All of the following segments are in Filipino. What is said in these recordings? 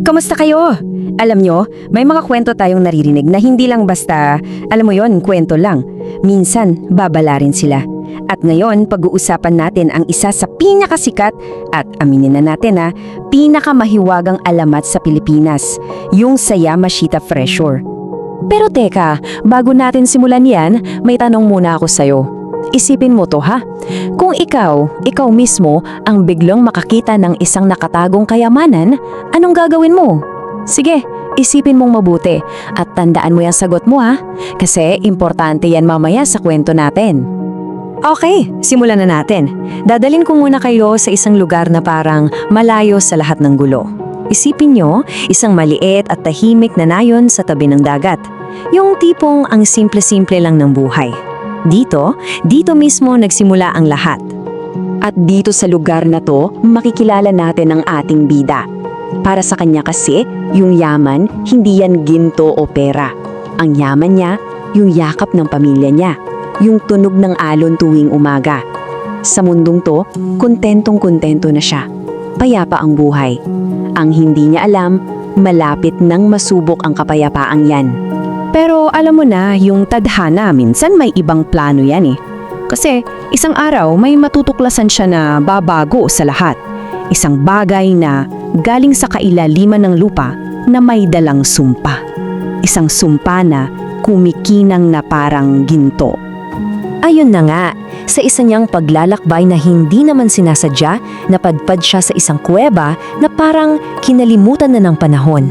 Kamusta kayo? Alam nyo, may mga kwento tayong naririnig na hindi lang basta, alam mo yon, kwento lang. Minsan, babala rin sila. At ngayon, pag-uusapan natin ang isa sa pinakasikat at aminin na natin pinakamahiwagang alamat sa Pilipinas, yung sa Yamashita Treasure. Pero teka, bago natin simulan yan, may tanong muna ako sa'yo. Isipin mo to ha. Kung ikaw mismo ang biglang makakita ng isang nakatagong kayamanan, anong gagawin mo? Sige, isipin mong mabuti at tandaan mo yung sagot mo ha. Kasi importante yan mamaya sa kwento natin. Okay, simulan na natin. Dadalhin ko muna kayo sa isang lugar na parang malayo sa lahat ng gulo. Isipin nyo, isang maliit at tahimik na nayon sa tabi ng dagat. Yung tipong ang simple-simple lang ng buhay. Dito mismo nagsimula ang lahat. At dito sa lugar na to, makikilala natin ang ating bida. Para sa kanya kasi, yung yaman, hindi yan ginto o pera. Ang yaman niya, yung yakap ng pamilya niya. Yung tunog ng alon tuwing umaga. Sa mundong to, kontentong-kontento na siya. Payapa ang buhay. Ang hindi niya alam, malapit nang masubok ang kapayapaang yan. Pero alam mo na, yung tadhana minsan may ibang plano yan eh. Kasi isang araw may matutuklasan siya na babago sa lahat. Isang bagay na galing sa kailaliman ng lupa na may dalang sumpa. Isang sumpa na kumikinang na parang ginto. Ayun na nga, sa isa niyang paglalakbay na hindi naman sinasadya, napadpad siya sa isang kuweba na parang kinalimutan na ng panahon.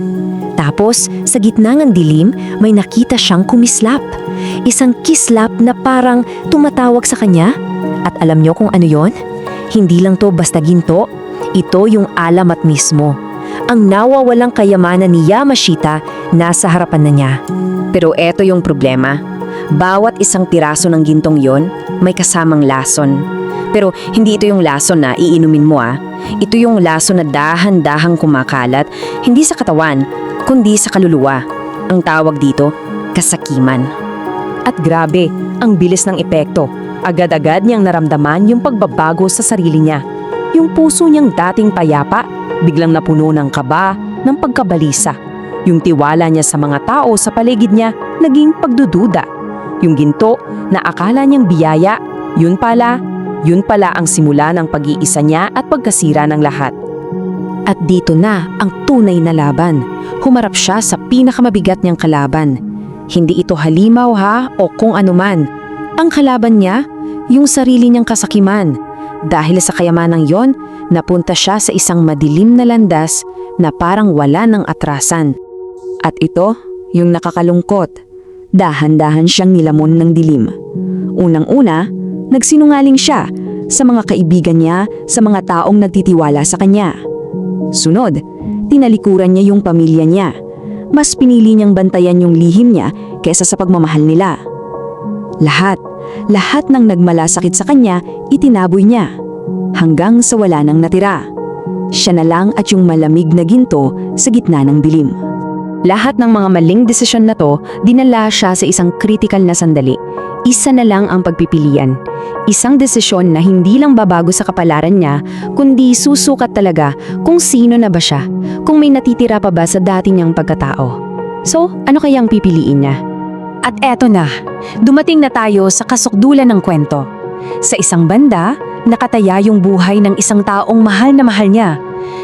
Tapos, sa gitna ng dilim, may nakita siyang kumislap. Isang kislap na parang tumatawag sa kanya. At alam niyo kung ano yon? Hindi lang to basta ginto. Ito yung alamat mismo. Ang nawawalang kayamanan ni Yamashita nasa harapan na niya. Pero eto yung problema. Bawat isang piraso ng gintong yon may kasamang lason. Pero hindi ito yung lason na iinumin mo Ito yung lason na dahan-dahang kumakalat, hindi sa katawan, kundi sa kaluluwa. Ang tawag dito, kasakiman. At grabe, ang bilis ng epekto. Agad-agad niyang naramdaman yung pagbabago sa sarili niya. Yung puso niyang dating payapa, biglang napuno ng kaba, ng pagkabalisa. Yung tiwala niya sa mga tao sa paligid niya, naging pagdududa. Yung ginto na akala niyang biyaya, yun pala ang simula ng pag-iisa niya at pagkasira ng lahat. At dito na ang tunay na laban. Humarap siya sa pinakamabigat niyang kalaban. Hindi ito halimaw o kung anuman. Ang kalaban niya, yung sarili niyang kasakiman. Dahil sa kayamanang yon, napunta siya sa isang madilim na landas na parang wala ng atrasan. At ito, yung nakakalungkot. Dahan-dahan siyang nilamon ng dilim. Unang-una, nagsinungaling siya sa mga kaibigan niya, sa mga taong nagtitiwala sa kanya. Sunod, tinalikuran niya yung pamilya niya. Mas pinili niyang bantayan yung lihim niya kaysa sa pagmamahal nila. Lahat ng nagmalasakit sa kanya, itinaboy niya. Hanggang sa wala nang natira. Siya na lang at yung malamig na ginto sa gitna ng dilim. Lahat ng mga maling desisyon na to, dinala siya sa isang kritikal na sandali. Isa na lang ang pagpipilian. Isang desisyon na hindi lang babago sa kapalaran niya, kundi susukat talaga kung sino na ba siya, kung may natitira pa ba sa dati niyang pagkatao. So, ano kayang pipiliin niya? At eto na, dumating na tayo sa kasukdulan ng kwento. Sa isang banda, nakataya yung buhay ng isang taong mahal na mahal niya.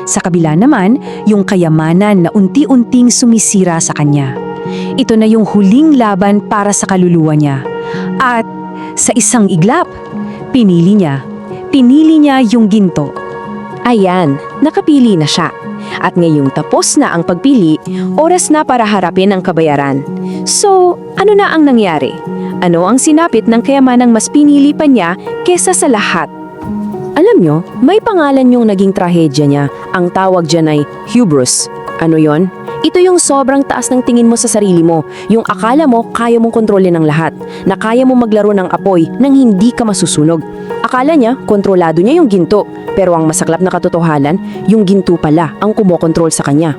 Sa kabila naman, yung kayamanan na unti-unting sumisira sa kanya. Ito na yung huling laban para sa kaluluwa niya. At sa isang iglap, pinili niya yung ginto. Ayan, nakapili na siya. At ngayong tapos na ang pagpili, oras na para harapin ang kabayaran. So, ano na ang nangyari? Ano ang sinapit ng kayamanang mas pinili pa niya kesa sa lahat? Alam nyo, may pangalan yung naging trahedya niya. Ang tawag dyan ay hubris. Ano yon? Ito yung sobrang taas ng tingin mo sa sarili mo. Yung akala mo kaya mong kontrolin ang lahat. Na kaya mong maglaro ng apoy nang hindi ka masusunog. Akala niya, kontrolado niya yung ginto. Pero ang masaklap na katotohanan, yung ginto pala ang kumokontrol sa kanya.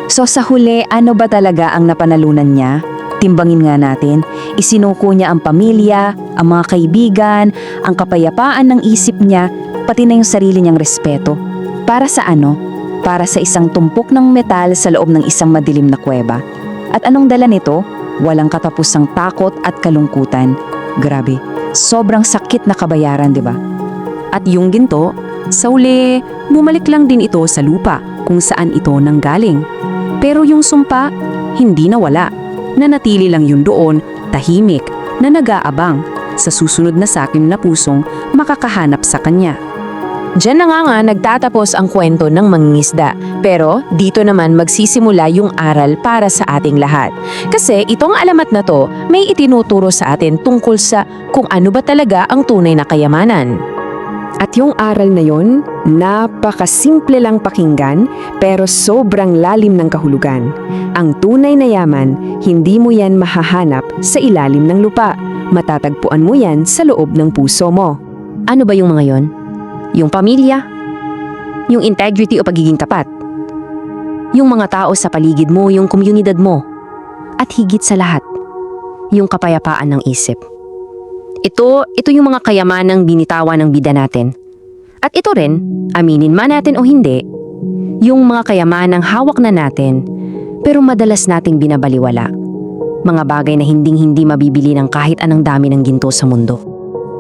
So sa huli, ano ba talaga ang napanalunan niya? Timbangin nga natin, isinuko niya ang pamilya, ang mga kaibigan, ang kapayapaan ng isip niya, pati na yung sarili niyang respeto. Para sa ano? para sa isang tumpok ng metal sa loob ng isang madilim na kuweba. At anong dala nito? Walang katapusang takot at kalungkutan. Grabe, sobrang sakit na kabayaran, di ba? At yung ginto, sa uli, bumalik lang din ito sa lupa kung saan ito nanggaling. Pero yung sumpa, hindi nawala. Nanatili lang yun doon, tahimik, na nag-aabang sa susunod na sakim na pusong makakahanap sa kanya. Diyan na nga nagtatapos ang kwento ng mangingisda. Pero dito naman magsisimula yung aral para sa ating lahat. Kasi itong alamat na to may itinuturo sa atin tungkol sa kung ano ba talaga ang tunay na kayamanan. At yung aral na yon, napakasimple lang pakinggan pero sobrang lalim ng kahulugan. Ang tunay na yaman, hindi mo yan mahahanap sa ilalim ng lupa. Matatagpuan mo yan sa loob ng puso mo. Ano ba yung mga yon? Yung pamilya? Yung integrity o pagiging tapat? Yung mga tao sa paligid mo, yung komunidad mo? At higit sa lahat, yung kapayapaan ng isip. Ito yung mga kayamanang binitawan ng bida natin. At ito rin, aminin man natin o hindi, yung mga kayamanang hawak na natin, pero madalas nating binabaliwala. Mga bagay na hinding-hindi mabibili ng kahit anong dami ng ginto sa mundo.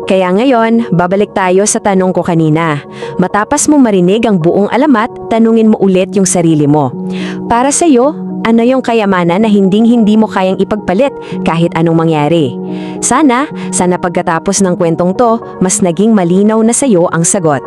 Kaya ngayon, babalik tayo sa tanong ko kanina. Matapos mo marinig ang buong alamat, tanungin mo ulit yung sarili mo. Para sa'yo, ano yung kayamanan na hinding-hindi mo kayang ipagpalit kahit anong mangyari? Sana pagkatapos ng kwentong to, mas naging malinaw na sa'yo ang sagot.